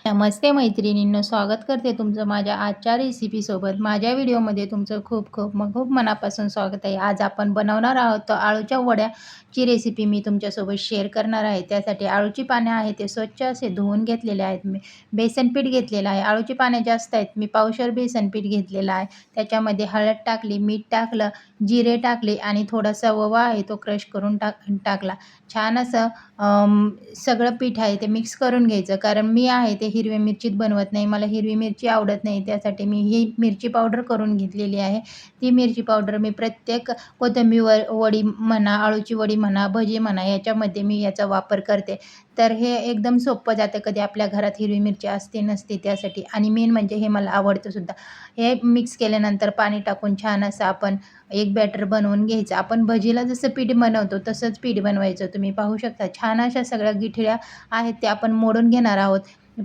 नमस्ते मैत्रिणींनो, स्वागत करते तुमचं माझ्या आजच्या रेसिपीसोबत. माझ्या व्हिडिओमध्ये तुमचं खूप मनापासून स्वागत आहे. आज आपण बनवणार आहोत तर आळूच्या वड्याची रेसिपी मी तुमच्यासोबत शेअर करणार आहे. त्यासाठी आळूची पाने आहे ते स्वच्छ असे धुवून घेतलेले आहेत. मी बेसन पीठ घेतलेलं आहे. आळूची पाने जास्त आहेत, मी पावशेर बेसन पीठ घेतलेलं आहे. त्याच्यामध्ये हळद टाकली, मीठ टाकलं, जिरे टाकले आणि थोडासा ओवा आहे तो क्रश करून टाकला. छान असं सगळं पीठ आहे ते मिक्स करून घ्यायचं. कारण मी आहे ते हिरव्या मिरचीत बनवत नाही, मला हिरवी मिरची आवडत नाही. त्यासाठी मी ही मिरची पावडर करून घेतलेली आहे. ती मिरची पावडर मी प्रत्येक कोथिंबीर वडी म्हणा, आळूची वडी म्हणा, भजी म्हणा, याच्यामध्ये मी याचा वापर करते. तर हे एकदम सोपं जातं. कधी आपल्या घरात हिरवी मिरची असते नसते त्यासाठी. आणि मेन म्हणजे हे मला आवडतं सुद्धा. हे मिक्स केल्यानंतर पाणी टाकून छान असं आपण एक बॅटर बनवून घ्यायचं. आपण भजीला जसं पीठ बनवतो तसंच पीठ बनवायचं. तुम्ही पाहू शकता छान अशा सगळ्या गिठळ्या आहेत त्या आपण मोडून घेणार आहोत.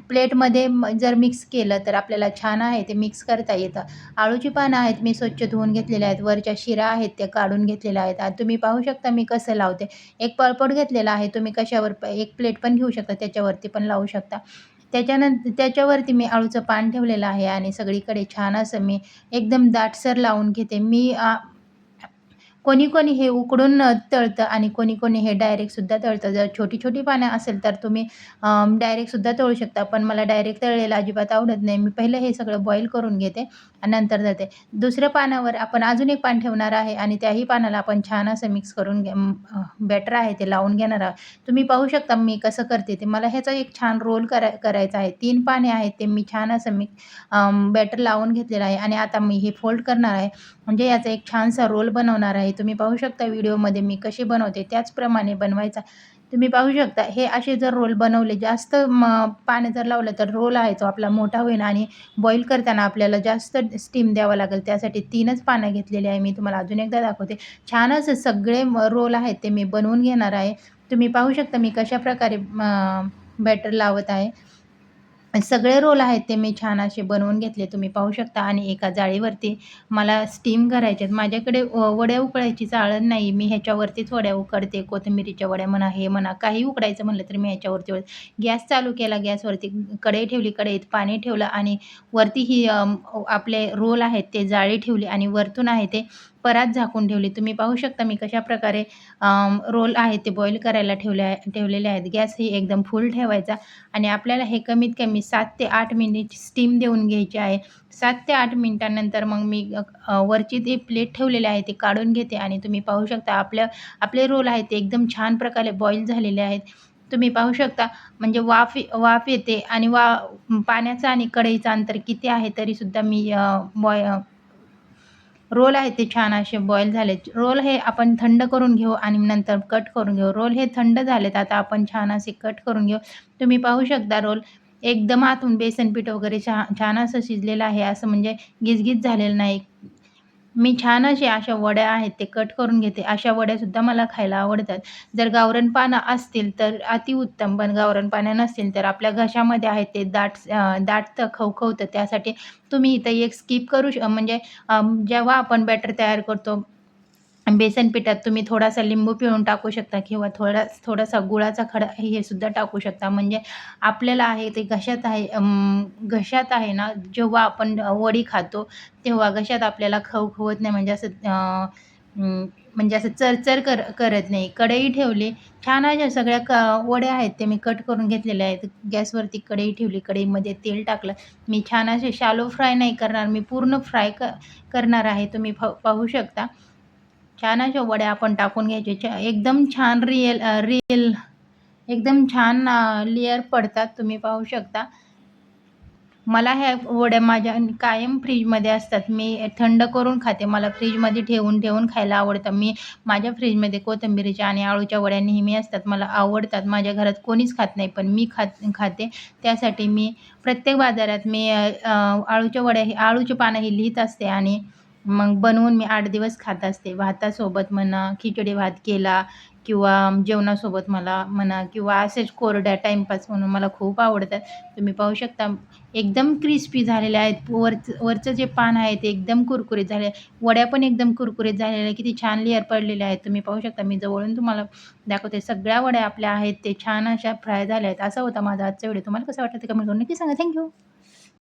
प्लेटमध्ये जर मिक्स केलं तर आपल्याला छान आहे ते मिक्स करता येतं. आळूची पानं आहेत मी स्वच्छ धुवून घेतलेल्या आहेत. वरच्या शिरा आहेत त्या काढून घेतलेल्या आहेत. आणि तुम्ही पाहू शकता मी कसं लावते. एक पळपट घेतलेला आहे. तुम्ही कशावर एक प्लेट पण घेऊ शकता, त्याच्यावरती पण लावू शकता. त्याच्यावरती मी आळूचं पान ठेवलेलं आहे आणि सगळीकडे छान असं मी एकदम दाटसर लावून घेते. कोणी-कोणी हे उकडून तळतं आणि कोणी-कोणी हे डायरेक्टसुद्धा तळतं. जर छोटी-छोटी पानं असेल तर तुम्ही डायरेक्टसुद्धा तळू शकता. पण मला डायरेक्ट तळलेलं अजिबात आवडत नाही. मी पहिलं हे सगळं बॉईल करून घेते आणि नंतर तळते. दुसऱ्या पानावर आपण अजून एक पान ठेवणार आहे आणि त्याही पानाला आपण छान असं मिक्स करून बॅटर आहे ते लावून घेणार आहोत. तुम्ही पाहू शकता मी कसं करते ते. मला ह्याचा एक छान रोल करायचा आहे. 3 पाने आहेत ते मी छान असं बॅटर लावून घेतलेलं आहे आणि आता मी हे फोल्ड करणार आहे. म्हणजे याचा एक छानसा रोल बनवणार आहे. तुम्ही पाहू शकता व्हिडिओमध्ये मी कशी बनवते त्याचप्रमाणे बनवायचा. तुम्ही पाहू शकता हे असे जर रोल बनवले जास्त पाणी जर लावलं तर रोल आहे तो आपला मोठा होईल आणि बॉईल करताना आपल्याला जास्त स्टीम द्यावं लागेल. त्यासाठी 3च पानं घेतलेली आहे. मी तुम्हाला अजून एकदा दाखवते. छान असे सगळे रोल आहेत ते मी बनवून घेणार आहे. तुम्ही पाहू शकता मी कशाप्रकारे बॅटर लावत आहे. सगळे रोल आहेत ते मी छान असे बनवून घेतले. तुम्ही पाहू शकता आणि एका जाळीवरती मला स्टीम करायचे आहेत. माझ्याकडे वड्या उकळायची चाळण नाही. मी ह्याच्यावरतीच वड्या उकडते. कोथिंबिरीच्या वड्या म्हणा, हे म्हणा, काही उकडायचं म्हणलं तर मी ह्याच्यावरती गॅस चालू केला. गॅसवरती कढई ठेवली. कढईत पाणी ठेवलं आणि वरती ही आपले रोल आहेत ते जाळी ठेवली आणि वरतून आहे ते परात झाकून ठेवली. तुम्ही पाहू शकता मी कशाप्रकारे रोल आहे ते बॉईल करायला ठेवलेले आहेत. गॅस ही एकदम फुल ठेवायचा आणि आपल्याला हे कमीत कमी 7 ते 8 मिनिट स्टीम देऊन घ्यायची आहे. 7 ते 8 मिनिटानंतर मग मी वरची ती प्लेट ठेवलेली आहे ती काढून घेते आणि तुम्ही पाहू शकता आपले रोल आहेत ते एकदम छान प्रकारे बॉईल झालेले आहेत. तुम्ही पाहू शकता म्हणजे वाफ येते आणि पाण्याचं आणि कढईचं अंतर किती आहे तरीसुद्धा मी रोल आहे ते छान असे बॉईल झालेत. रोल हे आपण थंड करून घेऊ आणि नंतर कट करून घेऊ. रोल हे थंड झालेत. आता आपण छान असे कट करून घेऊ. तुम्ही पाहू शकता रोल एकदम आतून बेसन पीठ वगैरे छान असं शिजलेलं आहे. असं म्हणजे गिजगीज झालेलं नाही. मी छान अशा वड्या आहेत ते कट करून घेते. अशा वड्यासुद्धा मला खायला आवडतात. जर गावरान पानं असतील तर अतिउत्तम, पण गावरान पानं नसतील तर आपल्या घशामध्ये आहे ते दाटतं, खवखवतं. त्यासाठी तुम्ही इथं एक स्किप म्हणजे जेव्हा आपण बॅटर तयार करतो बेसन पिठात तुम्ही थोडासा लिंबू पिळून टाकू शकता किंवा थोडासा गुळाचा खडा हे सुद्धा टाकू शकता. म्हणजे आपल्याला आहे ते घशात आहे ना, जेव्हा आपण वडी खातो तेव्हा घशात आपल्याला खवखवत नाही. म्हणजे असं चरचर करत नाही. कढई ठेवली. छान अशा सगळ्या वड्या आहेत ते मी कट करून घेतलेल्या आहेत. गॅसवरती कढई ठेवली. कढईमध्ये तेल टाकलं. मी छान असे शॅलो फ्राय नाही करणार, मी पूर्ण फ्राय करणार आहे. तुम्ही पाहू शकता. छान अशा वड्या आपण टाकून घ्यायच्या. एकदम छान एकदम छान लेयर पडतात. तुम्ही पाहू शकता. मला ह्या वड्या माझ्या कायम फ्रीजमध्ये असतात. मी थंड करून खाते. मला फ्रीजमध्ये ठेवून खायला आवडतं. माझ्या फ्रीजमध्ये कोथिंबिरीच्या आणि आळूच्या वड्या नेहमी असतात. मला आवडतात. माझ्या घरात कोणीच खात नाही, पण मी खाते. त्यासाठी मी प्रत्येक बाजारात आळूच्या वड्या आळूची पानं ही लिहीत असते आणि मग बनवून मी 8 दिवस खात असते. भातासोबत म्हणा, खिचडी भात केला किंवा जेवणासोबत मला म्हणा किंवा असेच कोरड्या टाईमपास म्हणून मला खूप आवडतात. तुम्ही पाहू शकता एकदम क्रिस्पी झालेले आहेत. वरचं जे पान आहे ते एकदम कुरकुरीत झाले. वड्या पण एकदम कुरकुरीत झालेल्या आहेत. किती छान लेयर पडलेल्या आहेत. तुम्ही पाहू शकता. मी जवळून तुम्हाला दाखवते. सगळ्या वड्या आपल्या आहेत ते छान अशा फ्राय झाल्या आहेत. असा होता माझा आजचा व्हिडिओ. तुम्हाला कसं वाटतं ते कमेंट करून नक्की सांगा. थँक